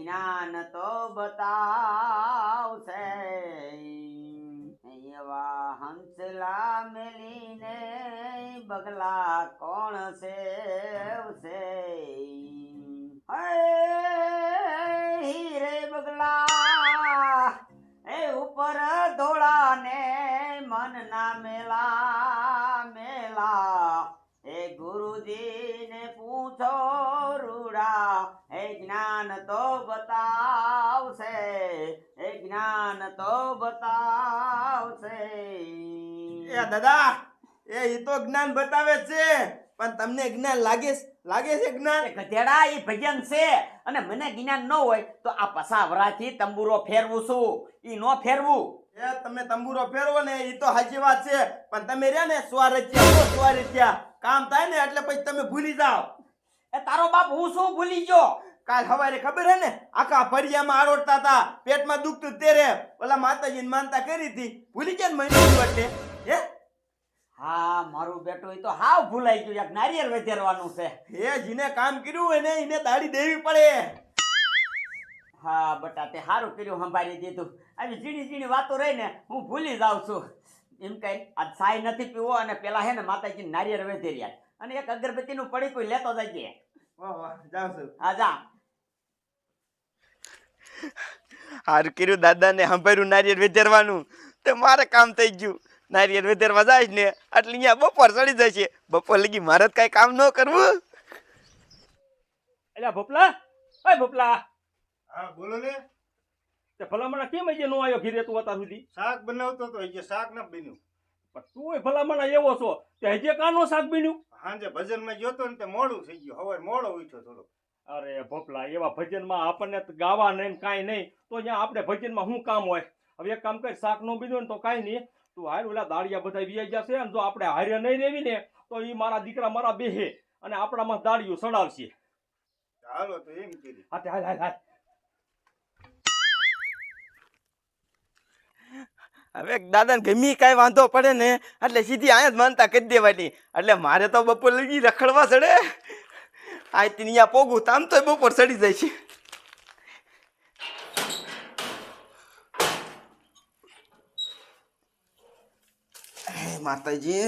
જ્ઞાન તો બતાવશે એવા હંસલા મેલીને બગલા કોણ સેવશે હીરે બગલા એ ઉપર ધોળા ને મન ના મેલા મેલા એ ગુરુજી ને પૂછો રૂડા એ જ્ઞાન તો બતાવશે એ જ્ઞાન તો બતાવશે એ દાદા એ તો જ્ઞાન બતાવે છે પણ તમને જ્ઞાન લાગે છે જ્ઞાન? એ ગધેડા એ ભજન છે અને મને જ્ઞાન ન હોય તો આ પસાવરાથી તંબુરો ફેરવું છું ઈ નો ફેરવું. એ તમે તંબુરો ફેરવો ને એ તો સાચી વાત છે પણ તમે રહ્યા ને સ્વારથ્યા કામ થાય ને એટલે પછી તમે ભૂલી જાઓ. એ તારો બાપ હું શું ભૂલી ગયો? કાલ સવારે ખબર હે ને આખા ફળિયામાં આરોટતા હતા, પેટમાં દુખતું તેરે ઓલા માતાજીને માનતા કરી હતી, ભૂલી ગયા ને મહિનો એટલે હે? હા મારું બેટું એ તો હાવ ભૂલાઈ ગયું. એક નારિયેળ વધેરવાનું છે. એ જીને કામ કર્યું હોય ને એને દાડી દેવી પડે. હા બટા તે સારું કર્યું સંભાળી દીધું. આવી ઝીણી ઝીણી વાતો રહી ને હું ભૂલી જાઉં છું. એમ કઈ આજ સાય નથી પીવો અને પેલા હે ને માતાજી નારિયેળ વધેર્યા અને એક અગરબત્તીનું પડીકું લેતો જજે. વાહ વાહ જાઉં છું. હા જા. હારું કર્યું દાદાને સંભાળ્યું નારિયેળ વેધરવાનું તો મારે કામ થઈ ગયું. નારિયેળ વેધરવા જાય ને એટલે અહીંયા બપોર ચડી જાય છે. બપોર લગી મારે કઈ કામ ન કરવું. એલા ભોપલા, ઓય ભોપલા, હા બોલો ને. તે ભલામણા કેમ હજી નો આવ્યો ઘીરે તું અત્યાર સુધી? શાક બનાવતો તો હજી શાક ન બન્યું. પણ તું ભલામણા એવો છો તે હજી કાનો શાક બન્યું? સાંજે ભજનમાં ગયો તો ને તે મોડું થઈ ગયું, હવે મોડો ઉઠ્યો થોડો. અરે ભોપલા, એવા ભજનમાં આપણને તો ગાવા નહીં કાંઈ નહીં તો ત્યાં આપણે ભજનમાં શું કામ હોય? હવે એક કામ કર, શાક નો બન્યું ને તો કાંઈ નહીં, તું હાર ઓલા દાળિયા બધા વી જશે અને જો આપણે હારે નહીં રેવી ને તો એ મારા દીકરા મારા બેહે અને આપણામાં દાળિયું સડાવશે. હાલો તો એમ કરી. હા તે હાલ હાલ હાલ. હવે દાદાને ગમી કાંઈ વાંધો પડે ને એટલે સીધી અહીંયા જ માનતા કરી દેવાની. એટલે મારે તો બપોર લગી રખડવા ચડે. આ ત્યાં પોગું તામ તો બપોર ચડી જાય છે. માતાજી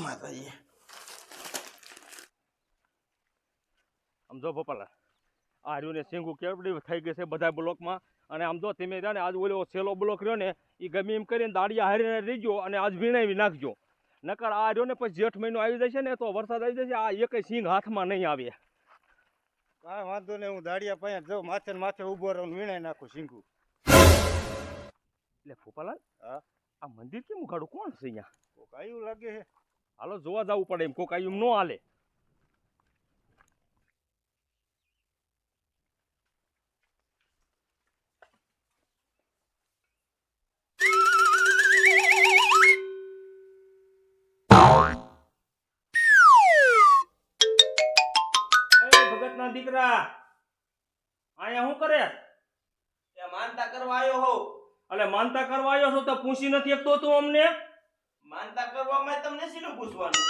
માતાજી. આમ જો ભોપાલા, આ રહ્યું ને સિંગુ કેવડી થઈ ગઈ છે બધા બ્લોકમાં. અને આમ જો તમે રહ્યા ને આજ ઓલો છેલ્લો બ્લોક રહ્યો ને એ ગમે એમ કરીને દાળિયા હારીને રહીજો અને આજ વીણાવી નાખજો. નકર આ રહ્યો ને પછી જેઠ મહિનો આવી જશે ને તો વરસાદ આવી જશે, આ એકેય સિંગ હાથમાં નહીં આવે. કાંઈ વાંધો નહીં, હું દાડિયા પાસે જાઉં, માથે ને માથે ઊભો રહું, વીણાઈ નાખું શીંગું. એટલે ભોપાલાલ, હા આ મંદિર કેમ ઉઘાડું? કોણ છે અહીંયા? કોક આયું લાગે છે. હાલો જોવા જવું પડે, એમ કોક આયું ન હાલે. ભગતના દીકરા અહીંયા શું કરે? માનતા કરવા આવ્યો હોઉં. એટલે માનતા કરવા આવ્યો છો તો પૂછી નથી શકતો તું અમને? માનતા કરવામાં તમને શીનું પૂછવાનું?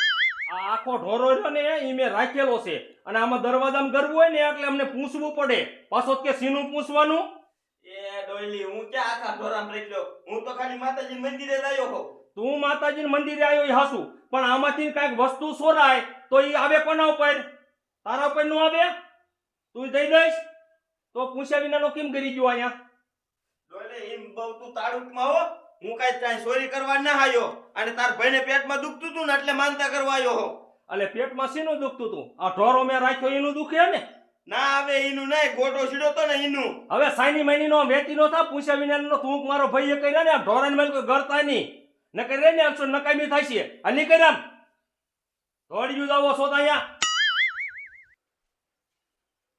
આ આખો ઢોરો છે ને એ મેં રાખેલો છે અને આમાં દરવાજામાં ગરવું હોય ને એટલે અમને પૂછવું પડે. પાછો કે સીનું પૂછવાનું? એ ડોયલી હું ક્યાં આખા ઢોરામ રાખ્યો? હું તો ખાલી માતાજી મંદિરે જ આવ્યો હોઉં. તું માતાજીના મંદિરે આવ્યો એ હાસુ, પણ આમાંથી કઈક વસ્તુ ચોરાય તો એ આવે કોના ઉપર? તારા ઉપર નો આવે? તું દઈ દઈશ તો પૂછ્યા વિનાનો કેમ કરી ગયો અહીંયા? ડોયલી એમ બહુ તું તાળુકમાં હો. હું કાંઈ ચોરી કરવા ના આવ્યો અને તાર ભાઈને પેટમાં દુખતું હતું ને એટલે માનતા કરવા આવ્યો હો. એટલે પેટમાં શીનું દુખતું તું? આ ઢોરો મેં રાખ્યો એનું દુખે ને? ના હવે એનું નહીં, ગોટો સીડો તો ને એનું. હવે સાઈની મહિની નો વેતી નો થા, પૂછ્યા વિનાનો તું મારો ભાઈ એ કર્યા ને આ ઢોરાને મેલ કોઈ ગરતા નહીં નકર રે ને અક્ષર નકામી થાય છે. અલી કર્યા દોડ્યું જાવો છો અહીંયા.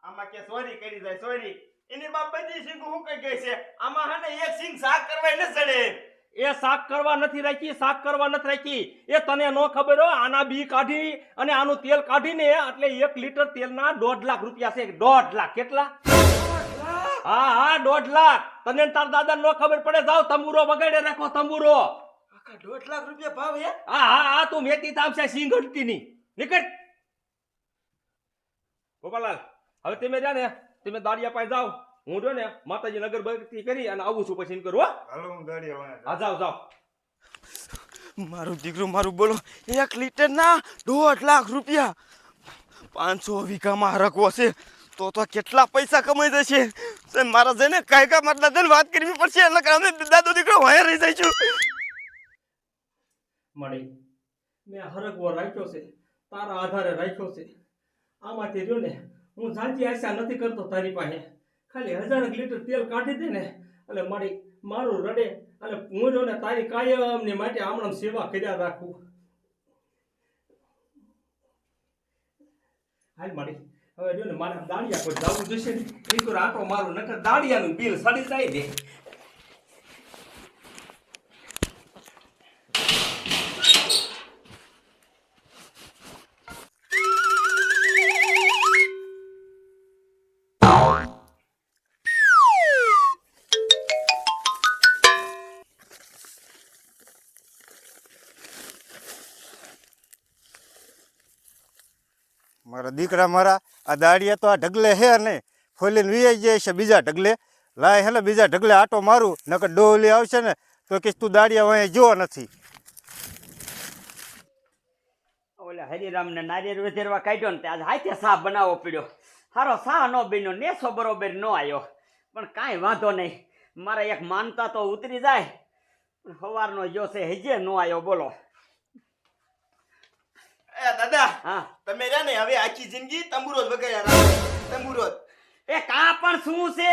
આમાં કે ચોરી કરી જાય ચોરી. એની બાપ બધી સિંગ હું કઈ ગઈ છે. આમાં હે ને એક સિંગ શાક કરવા ન ચડે. એ શાક કરવા નથી રાખી, શાક કરવા નથી રાખી. એ તને નો ખબર હોય, આના બી કાઢી અને આનું તેલ કાઢીને એટલે 1 લીટર તેલના 1.5 લાખ રૂપિયા છે. 1.5 લાખ. કેટલા? હા હા 1.5 લાખ. તને તાર દાદા નો ખબર પડે, જાવ તંબુરો વગાડે રાખો તંબુરો. આખા 1.5 લાખ રૂપિયા ભાવ હે? હા હા હા તું મેતી તામ છે સિંગ હટતી ની. નીકળ ગોપાલાલ. હવે તમે જા ને તમે દાડિયા પાસે જાઓ, હું જો ને માતાજી અગરબત્તી કરી અને આવું છું પછી એમ કરું હો. હાલો હું દાડિયા વાયા હા જાઓ જાઓ. મારું દીકરું મારું બોલો 1 લીટરના 1.5 લાખ રૂપિયા 500 વીઘામાં હરકવો છે તો કેટલા પૈસા કમાઈ જશે છે મારા જઈને કાયકા મારા દાદાને વાત કરવી પડશે એટલે અમે દાદો દીકરો વાયા રહી જઈશું મળી મેં હરગવો રાખ્યો છે તારા આધારે રાખ્યો છે આમાંથી રહ્યો ને હું સાચી આશા નથી કરતો તારી પાસે ખાલી 1000 લીટર તેલ કાઢી દે ને એટલે મારી મારું રડે અને હું જો ને તારી કાયમની માટે આમણામ સેવા કર્યા રાખું હાલ મારી હવે જો ને મારા દાડિયા કોઈ જવું જશે ને એ તો આટો મારું નકર દાડિયાનું બિલ સડી જાય દે મારા દીકરા મારા આ દાડિયા તો આ ઢગલે હે ને ફોલીને વીઆઈ જાય છે બીજા ઢગલે લાય હે ને બીજા ઢગલે આટો મારું નકર ડોલી આવશે ને તો કે તું દાડિયા વાંહે જો નથી ઓલા હરિરામને નારિયેળ વેધેરવા કાઢ્યો ને આજે હાથે સા બનાવવો પડ્યો હારો સા નો બન્યો નેસો બરોબર નો આવ્યો પણ કાંઈ વાંધો નહીં મારે એક માનતા તો ઉતરી જાય પણ સવારનો જો છે હજે નો આવ્યો બોલો એ દાદા હા તમે રહ્યા ને હવે આખી જિંદગી તંબુરો જ વગાડ્યા રાખો તંબુરો જ એ કા પણ શું છે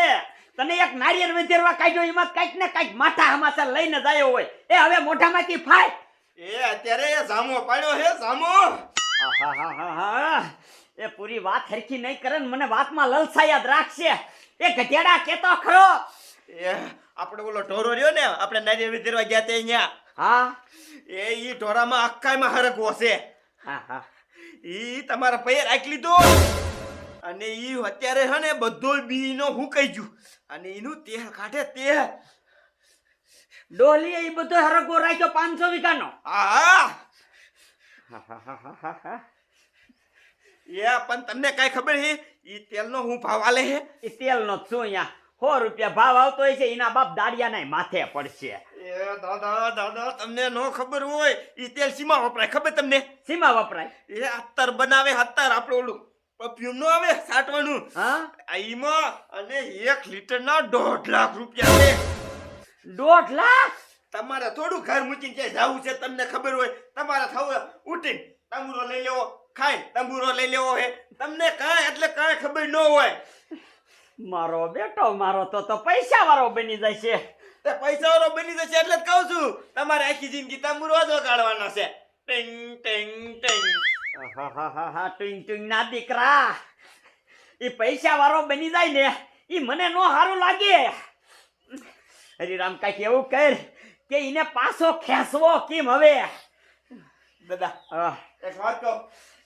તને એક નારિયેળ વેધેરવા કાઢ્યો એમાં કાંઈક ને કાંઈક માથા હમાસા લઈને જ આવ્યો હોય એ હવે મોઢામાંથી ફાય એ અત્યારે જામો પાડ્યો હે જામો આહાહાહાહા. એ પૂરી વાત હરખી નહીં કરે ને મને વાતમાં લલસાયા જ રાખશે એ ગધેડા કેતો ખરો એ આપણે ઓલો ઢોરો રહ્યો ને આપણે નારિયેળ વિતરવા ગયા તે અહીંયા હા એ ઈ ઢોરામાં આખાયમાં હરકવો છે હા હા ઈ તમારા પૈયે રાખી લીધો અને ઈ અત્યારે હે ને બધો બીનો હુકાઈ ગયું અને એનું તેલ કાઢે તેલ ડોલી એ બધો હરગો રાખ્યો 500 વીઘાનો હા આહાહાહાહા. એ પણ તમને કઈ ખબર હે ઈ તેલનો હું ભાવ આલે હે એ તેલનો જ શું અહીંયા 100 રૂપિયા ભાવ આવતો હોય છે એના બાપ દાડિયાના માથે પડશે એ દાદા દાદા તમને નો ખબર હોય ઈ તેલ સીમા વપરાય ખબર તમને સીમા વપરાય એ અત્તર બનાવે અત્તર આપણે ઓલું પરફ્યુમ નો આવે સાટવાનું હા આઈમાં અને 1 લીટરના 1.5 લાખ રૂપિયા છે 1.5 લાખ તમારે થોડું ઘર મૂકીને ક્યાંય જાવું છે તમને ખબર હોય તમારે થવું ઉઠીને તંબુરો લઈ લેવો ખાઈ તંબુરો લઈ લેવો હે તમને કાંઈ એટલે કાંઈ ખબર ન હોય મારો બેટો મારો તો પૈસા વાળો બની જાય છે તે પૈસા વાળો બની જશે એટલે જ કહું છું તમારે આખી જિંદગી તંબુરો જ વગાડવાનો છે ટિંગ ટિંગ ટિંગ આહાહાહા. ટુંગ ટુંગ ના દીકરા એ પૈસા વાળો બની જાય ને એ મને નો સારું લાગે હરિરામ કાંઈક એવું કર કે એને પાછો ખેંચવો કેમ હવે દાદા આહ, એક વાત કહું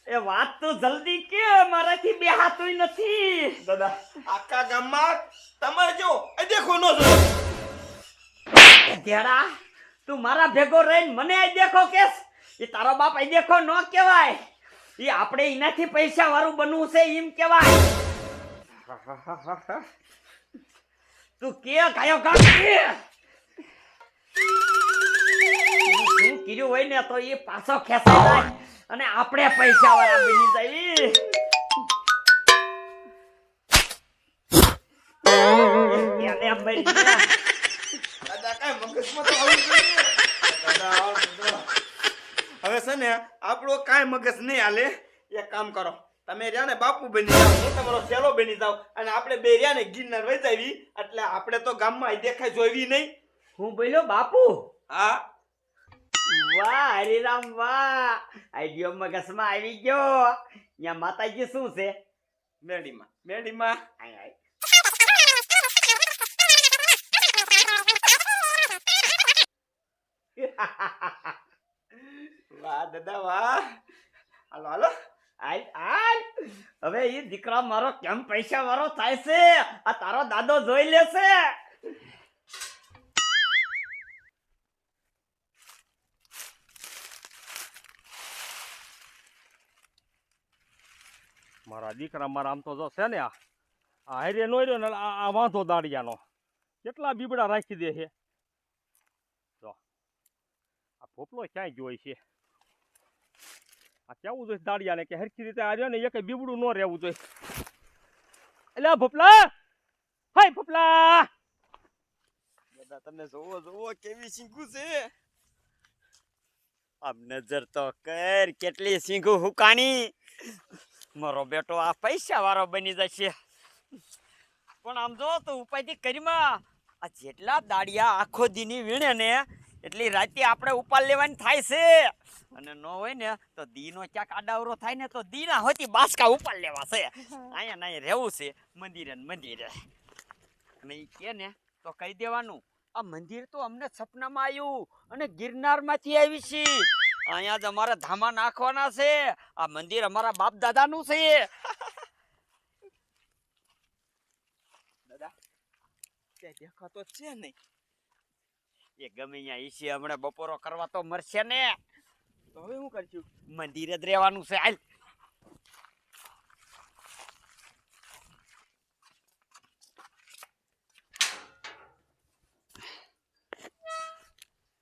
એ વાત તો જલ્દી કે મારાથી બે હાથુય નથી દાદા આખા ગામમાં તમે જો એ દેખો નો જો ઘેડા તું મારા ભેગો રહીને મને આ દેખો કેસ એ તારો બાપ આ દેખો ન કહેવાય એ આપણે એનાથી પૈસા વાળું બનવું છે એમ કહેવાય તું કે કયો કામ કે શું કર્યું હોય ને તો એ પાછો ખેંચાઈ જાય અને આપણે પૈસા વાળા બની જાય એને મરી ગયા. દાદા કાંઈ મગજમાં તો આવું જોઈએ દાદા હવે છે ને આપણો કાંઈ મગજ નહીં હાલે એક કામ કરો તમે રહ્યા ને બાપુ બની જાઓ હું તમારો શેલો બની જાઉં અને આપણે બે રહ્યા ને ગિરનાર વહી જાવી એટલે આપણે તો ગામમાં દેખાય જોઈવી નહીં હું બોલ્યો બાપુ હા વાહ હરિરામ વાહ આઈડિયો મગજમાં આવી ગયો અહીંયા માતાજી શું છે મેડીમાં મેડીમાં આય આય. વાહ દાદા વાહ હાલો હાલો આય આય. હવે એ દીકરા મારો કેમ પૈસા વાળો થાય છે આ તારો દાદો જોઈ લેશે મારા દીકરા મારા આમ તો જો છે ને આ હારે નો રહ્યો ને આ વાંધો દાડિયાનો કેટલા બીબડા રાખી દે છે જો આ ભોપલો ક્યાંય જોઈ છે આ કેવું જોઈએ દાડિયાને કે હરખી રીતે આ રહ્યો ને એક બીબડું ન રહેવું જોઈએ એટલે ભોપલા હાય ભોપલા દાદા તમે જોવો કેવી સિંગુ છે આમ નજર તો કર કેટલી સિંગુ હુકાણી મારો બેટો આ પૈસા વાળો બની જશે પણ આમ જો તો ઉપાયથી કરીમાં આ જેટલા દાડિયા આખો દીની વીણે ને એટલી રાતે આપણે ઉપાડ લેવાની થાય છે અને ન હોય ને તો દીનો ક્યાંક આડાવરો થાય ને તો દીના હોતી બાસકા ઉપાડ લેવા છે અહીંયા ના રહેવું છે મંદિરે ને મંદિરે અને ઈ કે ને તો કહી દેવાનું આ મંદિર તો અમને સપનામાં આવ્યું અને ગિરનારમાંથી આવી છે અહીંયા જ અમારા ધામા નાખવાના છે આ મંદિર અમારા બાપ દાદાનું છે દાદા તે દેખાતો છે નહીં એ ગમે અહીંયા ઈસી હમણાં બપોરો કરવા તો મરશે ને તો હવે શું કરશું મંદિરે જ રહેવાનું છે હાલ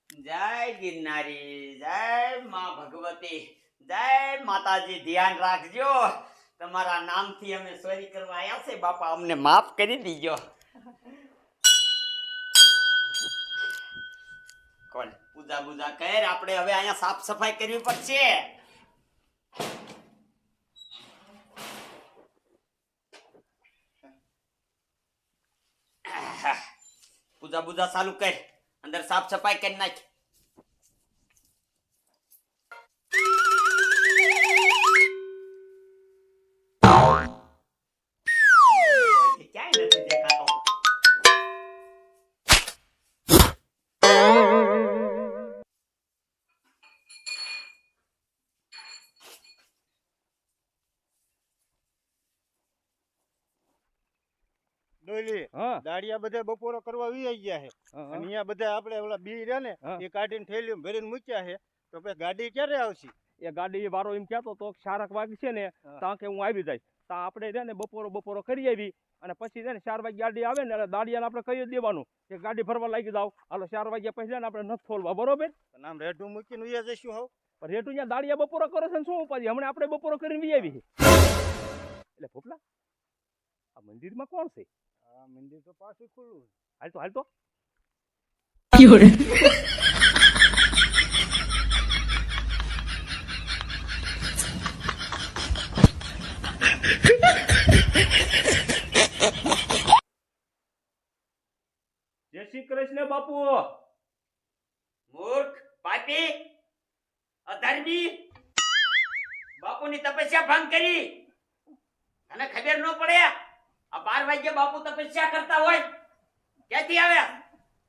જય ગિરનારી જય માં ભગવતી જય માતાજી ધ્યાન રાખજો તમારા નામથી અમે ચોરી કરવા આવ્યા છે બાપા અમને માફ કરી દીજો કોણ પૂજા બુજા કર આપણે હવે અહીંયા સાફ સફાઈ કરવી પડશે પૂજા બુજા ચાલુ કર અંદર સાફ સફાઈ કરી નાખ ક્યાંય નથી દેખાતો ડોલી હા દાડિયા બધા બપોરો કરવા વી ગયા છે અને અહીંયા બધા આપણે ઓલા બી રહ્યા ને હા. એ કાઢીને થેલીમાં ભરીને મૂક્યા છે તો પછી ગાડી ક્યારે આવશે એ ગાડી વાળો એમ કહેતો તો શારક વાગી છે ને ત્યાં કે હું આવી જાય ત્યાં આપણે છે ને બપોરો કરી આવી અને પછી છે ને 4 વાગે ગાડી આવે ને એટલે દાડિયાને આપણે કહી જ દેવાનું કે ગાડી ભરવા લાગી જાવ હાલો 4 વાગ્યા પછી છે ને આપણે નથી ખોલવા બરોબર અને આમ રેઢું મૂકીને વી જઈશું હાવ પણ રેટુ ત્યાં દાડિયા બપોરો કરે છે ને શું ઉપાધિ હમણાં આપણે બપોરો કરીને વી આવી એટલે ભોપલા આ મંદિરમાં કોણ છે આ મંદિર તો પાછું ખુલ્લું હાલ તો જય શ્રી કૃષ્ણ બાપુ મૂર્ખ પાપી અધર્મી બાપુની તપસ્યા ભંગ કરી તને ખબર ન પડે આ 12 વાગ્યે બાપુ તપસ્યા કરતા હોય ક્યાંથી આવ્યા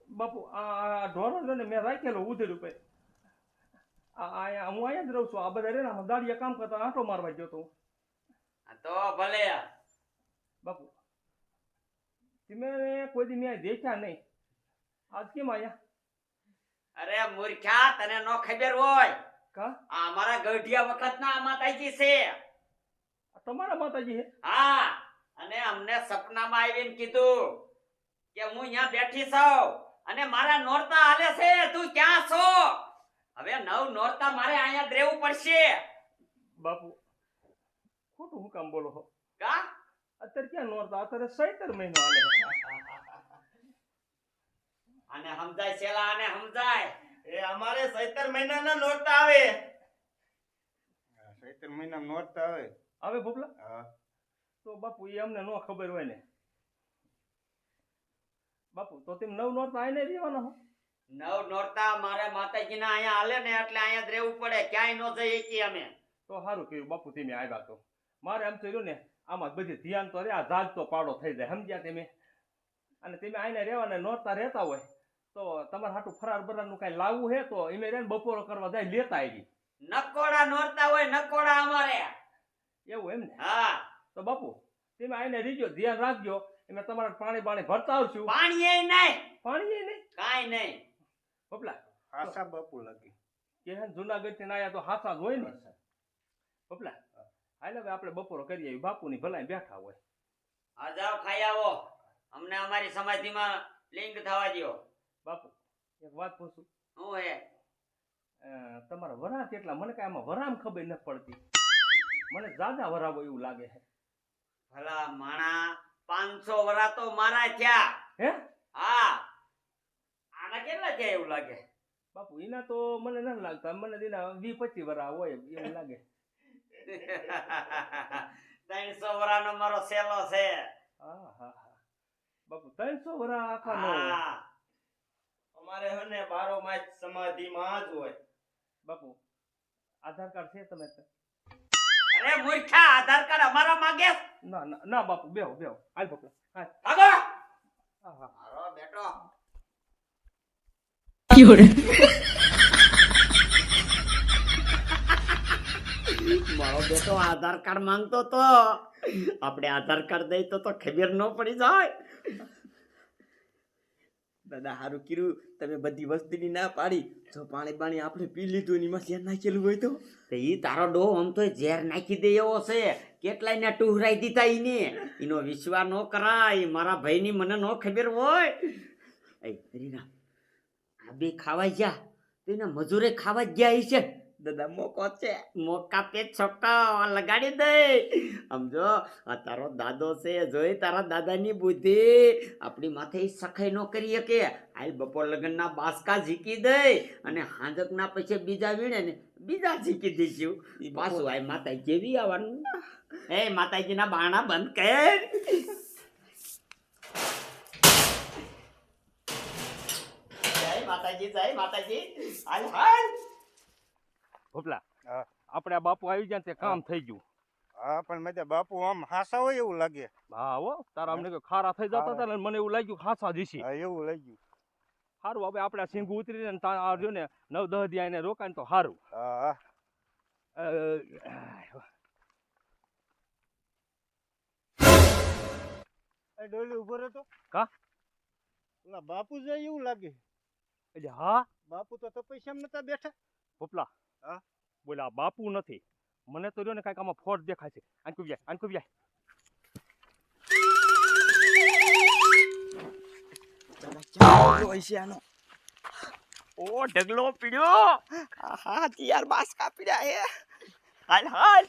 બાપુ આ ઢોરો છે ને મેં રાખેલો ઉધેડ ઉપર હું અહીંયા જ રહું છું આ બધા રે ને દાડિયા કામ કરતા આંટો મારવા ગયો તો આ તો ભલે બાપુ તમે કોઈ દી મેં દેખ્યા નહીં આજ કેમ આયા અરે મૂર્ખા તને નો ખબર હોય કા આ અમારા ગઢિયા વખતના આ માતાજી છે આ તમારા માતાજી હે હા અને અમને સપનામાં આવીને કીધું કે હું અહીંયા બેઠી છું અને મારા નોરતા હાલે છે તું ક્યાં છો હવે 9 નોરતા મારે અહીંયા જ રહેવું પડશે બાપુ ખોટું હું કામ બોલો છો કા અત્યારે ક્યાં નોરતા અત્યારે 17 મહિનો હાલે અને સમજાય છેલા અને સમજાય એ અમારે 17 મહિનાના નોરતા આવે ચૈત્ર મહિનામાં નોરતા આવે હવે ભોપલા હા તો બાપુ એ અમને નો ખબર હોય ને બાપુ તો તેમ 9 નોરતા આઈને રહેવાના હો 9 નોરતા મારા માતાજીના અહીંયા હાલે ને એટલે અહીંયા જ રહેવું પડે ક્યાંય ન જઈએ છીએ અમે તો સારું કર્યું બાપુ તમે આવ્યા તો મારે એમ થયું ને આમાં બધી ધ્યાન તો રે આ જાગ તો પાડો થઈ જાય સમજ્યા તમે અને તમે આઈને રહેવાના નોરતા રહેતા હોય તો તમારે હાટું ફરાર બરારનું કાંઈ લાવવું હે તો એમે રે બપોરો કરવા જાય લેતા આવી નકોડા નોરતા હોય નકોડા અમારે એવું એમ ને હા તો બાપુ તમે આઈને રીજો ધ્યાન રાખજો એમે તમારે પાણી ભરતા આવશું પાણી એ નહીં પાણી એ નહીં કાઈ નહીં ભોપલા હાસા બાપુ લાગે કે હે જુનાગઢ થી આયા તો હાસા જ હોય ને ભોપલા હાલ હવે આપણે બપોરો કરી આવી બાપુની ભલાઈ બેઠા હોય આ જાઓ ખાઈ આવો. અમને અમારી સમાધિમાં લિંગ થવા દ્યો. બાપુ એક વાત પૂછું, હું હે તમારા વરા કેટલા? મને કાંઈ આમાં વરામ ખબર નથી પડતી. મને જાજા વરાવો એવું લાગે છે. ભલા માણા 500 વરા તો મારા થયા. હે હા, આના કેટલા થયા એવું લાગે? બાપુ એના તો મને નથી લાગતા, મને તેના 20-25 વરા હોય એવું લાગે. 300 વરાનો મારો સેલો છે. હા હા હા બાપુ 300 વરા આખા ન હોય. હા. અમારે હે ને 12 માસ સમાધિમાં જ હોય. બાપુ આધાર કાર્ડ છે તમે? અરે મૂર્ખા, આધાર કાર્ડ અમારા માંગે? ના ના ના બાપુ, બેહો બેહો, હાલ પકડો, હાલ. ભાગો. હા હા મારો બેટો. મારો બેટો આધાર કાર્ડ માંગતો તો આપણે આધાર કાર્ડ દઈ તો ખબર ન પડી જાય. દાદા હારું કીધું તમે બધી વસ્તુની ના પાડી. જો પાણી આપણે પી લીધું ને એમાં શેર નાખેલું હોય તો ઈ તારો ડો આમ તો ઝેર નાખી દે એવો છે. કેટલાય ને ટુહરાઈ દીધા ઈને. એનો વિશ્વાસ ન કરાય. મારા ભાઈની મને ન ખબર હોય. એ રીના, આ બે ખાવા ગયા તો એના મજૂરે ખાવા જ ગયા છે. દાદા મોકો છે. મોકા પે છોકા લગાડી દે. સમજો, આ તારો દાદો છે, જોઈ તારા દાદાની બુદ્ધિ. આપણી માથે ઈ સખાઈ ન કરી શકે. આલ બપોર લગનના બાસકા ઝીકી દે અને હાંજકના પછી બીજા વીણે ને બીજા ઝીકી દઈશું. પાછું આય માતાજી જેવી આવવાનું. એ માતાજીના બાણા બંધ કર. જય માતાજી, જય માતાજી. હાલ હાલ. ભોપલા, હા. આપણે આ બાપુ આવી ગયા ને તે કામ થઈ ગયું. હા પણ મેં બાપુ આમ હાસા હોય એવું લાગે. હા હો, તારા અમને કોઈ ખારા થઈ જતા હતા ને મને એવું લાગ્યું ખાસા દીશી. હા એવું લઈ ગયું. સારું, હવે આપણે આ સિંગ ઉતરીને ને ત્યાં આવ્યો ને 9-10 દી આઈને રોકાય ને તો સારું. હા એ ડોલી ઉભો રહેતો. કા? ઓલા બાપુ જાય એવું લાગે. એટલે હા બાપુ તો તપસ્યામાં નતા બેઠા. ભોપલા, હા? બોલે આ બાપુ નથી, મને તો રહ્યો ને કાંઈક આમાં ફોટ દેખાય છે. આનકું જાય, આનકું જાય. ઓ ઢગલો પીડ્યો. હા યાર, બાસકા પીડ્યા હે. હાલ હાલ.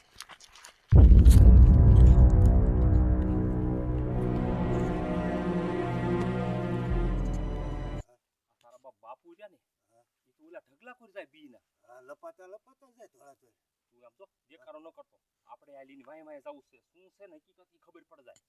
તારા બાપુ રહ્યા ને એ તો ઓલા ઢગલા કરી જાય બી ના. લપાતા લપાતા જાય થોડા તો. તું આમ જો દેખાડો ન કરતો. આપણે આ લીની વાય વાય જવું છે. શું છે ને હકીકત ઈ ખબર પડી જાય.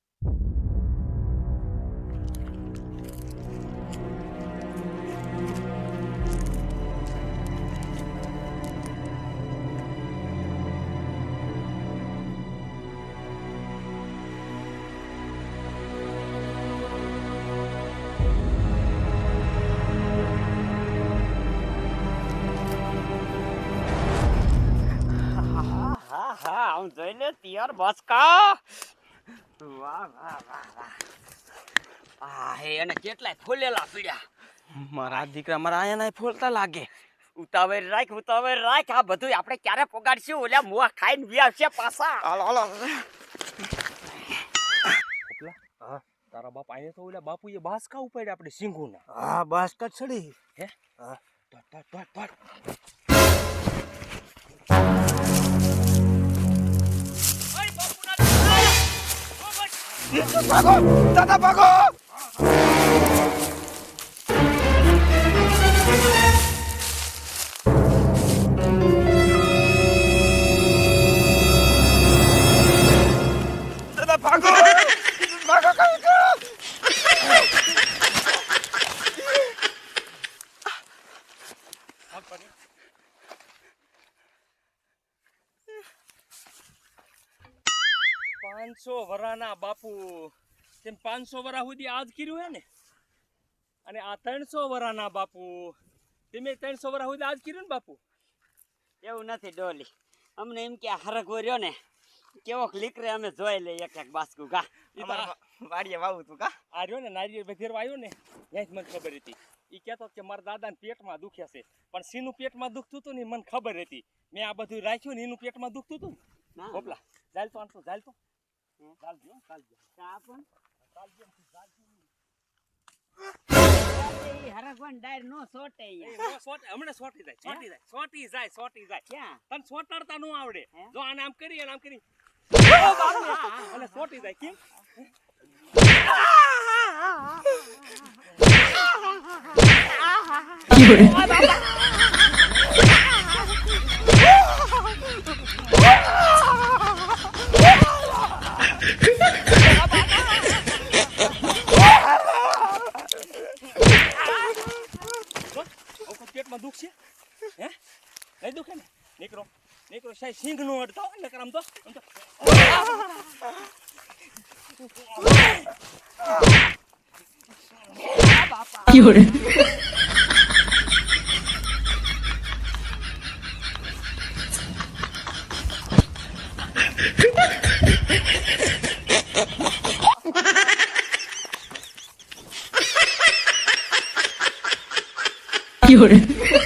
હા હા, આમ જોઈ લે તિયાર બાસકા. વાહ વાહ વાહ વાહ. આ હે અને કેટલાય ફૂલેલા પીડ્યા. મારા દીકરા મારા આયા ના ફોલતા લાગે. ઉતાવળ રાખ, ઉતાવળ રાખ. આ બધું આપણે ક્યારે પોગાડશું? ઓલા મુવા ખાઈને વ્યાવશે પાછા. હાલો હાલો. ભોપલા, હા તારા બાપ આને તો ઓલા બાપુએ બાસકા ઉપાડ્યા આપણે સિંગુના. હા બાસ્કટ છડી. હે? હા. ટટ. ભાગો દાદા ભાગો. દાદા ભાગો. ભાગો કઈ કરો. 500 વરાના બાપુ, તેમ 500 વરા સુધી આજ કર્યું હે ને, અને આ 300 વરાના બાપુ, તમે 300 વરા સુધી આજ કર્યું ને બાપુ. એવું નથી ડોલી, અમને એમ કે હરગવો રહ્યો ને કેવો લીકરે અમે જોઈ લઈએ એક એક બાસ્કુ કા. વાડીએ વાવું તું કા. આ રહ્યો ને નારિયેળ ભેરવા આવ્યો ને ત્યાં જ મને ખબર હતી. એ કહેતો કે મારા દાદાને પેટમાં દુખ્યા છે, પણ સીનું પેટમાં દુખતું હતું ને મને ખબર હતી. મેં આ બધું રાખ્યું ને એનું પેટમાં દુખતું હતું ને. ભોપલા ચાલ તો આમ તો ચાલ તો. ચાલજો ચાલજો ચા પણ એ હરખવાન ડાયર નો સોટે યાર. હમણાં સોટી જાય ક્યાં તને સોટાડતા ન આવડે હે? જો આને આમ કરી અને આમ કરી અને સોટી જાય કેમ પેટમાં દુખ છે હે નહીં દુખે ને નીકળો સાહેબ સિંગ નો અડતા હોય ને આમ તો Fiore.